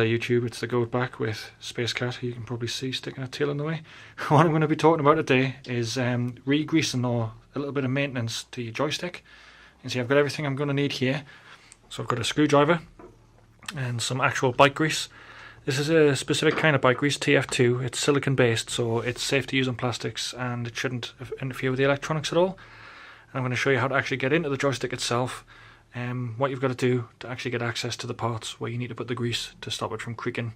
YouTube, it's the goat back with Space Cat, who you can probably see sticking her tail in the way. What I'm going to be talking about today is re-greasing or a little bit of maintenance to your joystick. You see I've got everything I'm going to need here. So I've got a screwdriver and some actual bike grease. This is a specific kind of bike grease, TF2. It's silicon based, so it's safe to use on plastics and it shouldn't interfere with the electronics at all. And I'm going to show you how to actually get into the joystick itself. What you've got to do to actually get access to the parts where you need to put the grease to stop it from creaking.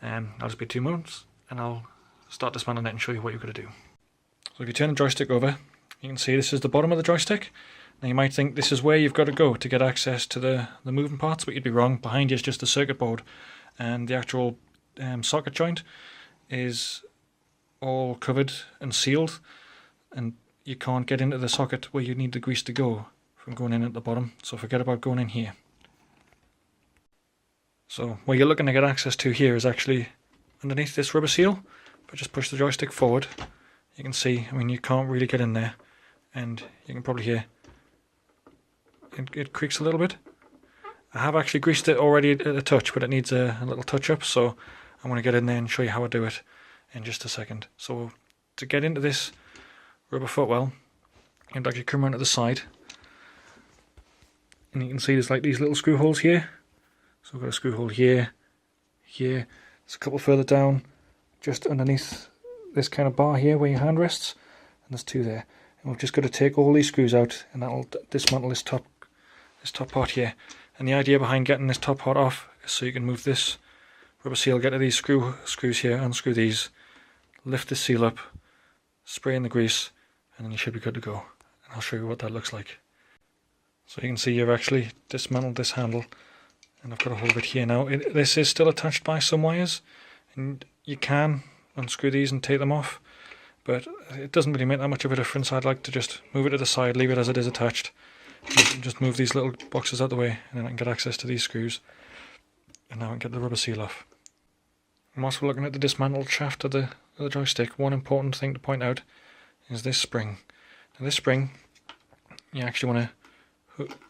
I'll just be 2 moments and I'll start dismantling it and show you what you've got to do. So if you turn the joystick over, you can see this is the bottom of the joystick. Now you might think this is where you've got to go to get access to the moving parts, but you'd be wrong. Behind you is just the circuit board, and the actual socket joint is all covered and sealed, and you can't get into the socket where you need the grease to go from going in at the bottom, so forget about going in here. So what you're looking to get access to here is actually underneath this rubber seal. If I just push the joystick forward, you can see, I mean, you can't really get in there, and you can probably hear it creaks a little bit. I have actually greased it already at a touch, but it needs a little touch up, so I'm going to get in there and show you how I do it in just a second. So to get into this rubber footwell, you'd actually come around to the side, and you can see there's like these little screw holes here. So I've got a screw hole here, here, there's a couple further down, just underneath this kind of bar here where your hand rests, and there's 2 there. And we've just got to take all these screws out, and that'll dismantle this top part here. And the idea behind getting this top part off is so you can move this rubber seal, get to these screws here, unscrew these, lift the seal up, spray in the grease, and then you should be good to go. And I'll show you what that looks like. So you can see you've actually dismantled this handle, and I've got a hold of it here now. This is still attached by some wires, and you can unscrew these and take them off, but it doesn't really make that much of a difference. I'd like to just move it to the side, leave it as it is attached, and just move these little boxes out of the way, and then I can get access to these screws, and now I can get the rubber seal off. And whilst we're looking at the dismantled shaft of the joystick, one important thing to point out is this spring. Now this spring, you actually want to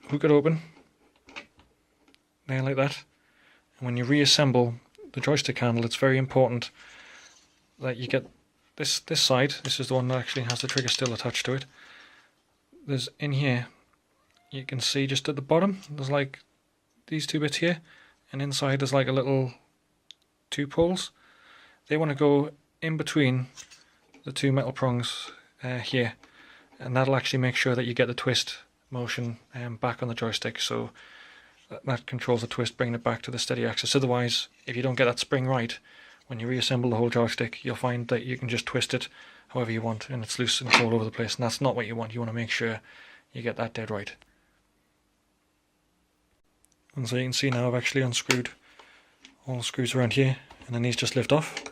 hook it open there like that, and when you reassemble the joystick handle, it's very important that you get this side. This is the one that actually has the trigger still attached to it. There's in here, you can see just at the bottom there's like these 2 bits here, and inside there's like a little 2 poles. They want to go in between the 2 metal prongs here, and that'll actually make sure that you get the twist motion back on the joystick, so that controls the twist, bringing it back to the steady axis. Otherwise, if you don't get that spring right, when you reassemble the whole joystick, you'll find that you can just twist it however you want, and it's loose and it's all over the place, and that's not what you want. You want to make sure you get that dead right. And so you can see now I've actually unscrewed all the screws around here, and then these just lift off,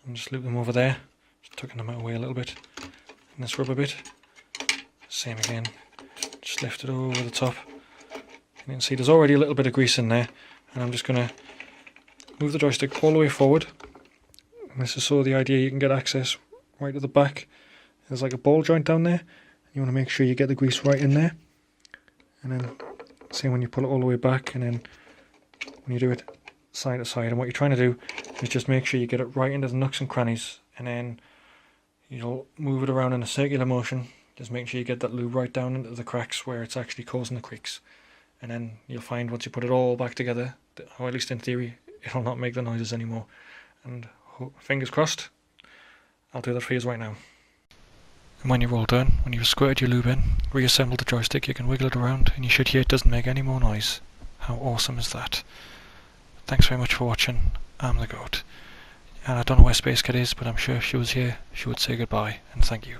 and just loop them over there, just tucking them away a little bit. And this rubber bit, same again, just lift it over the top. And you can see there's already a little bit of grease in there, and I'm just going to move the joystick all the way forward. And this is so the idea you can get access right at the back. There's like a ball joint down there, and you want to make sure you get the grease right in there. And then same when you pull it all the way back, and then when you do it side to side. And what you're trying to do is just make sure you get it right into the nooks and crannies, and then you'll move it around in a circular motion, just make sure you get that lube right down into the cracks where it's actually causing the creaks. And then you'll find once you put it all back together, or at least in theory, it'll not make the noises anymore. And fingers crossed, I'll do that for you right now. And when you're all done, when you've squirted your lube in, reassemble the joystick, you can wiggle it around and you should hear it doesn't make any more noise. How awesome is that? Thanks very much for watching. I'm the Goat. And I don't know where Space Cat is, but I'm sure if she was here, she would say goodbye and thank you.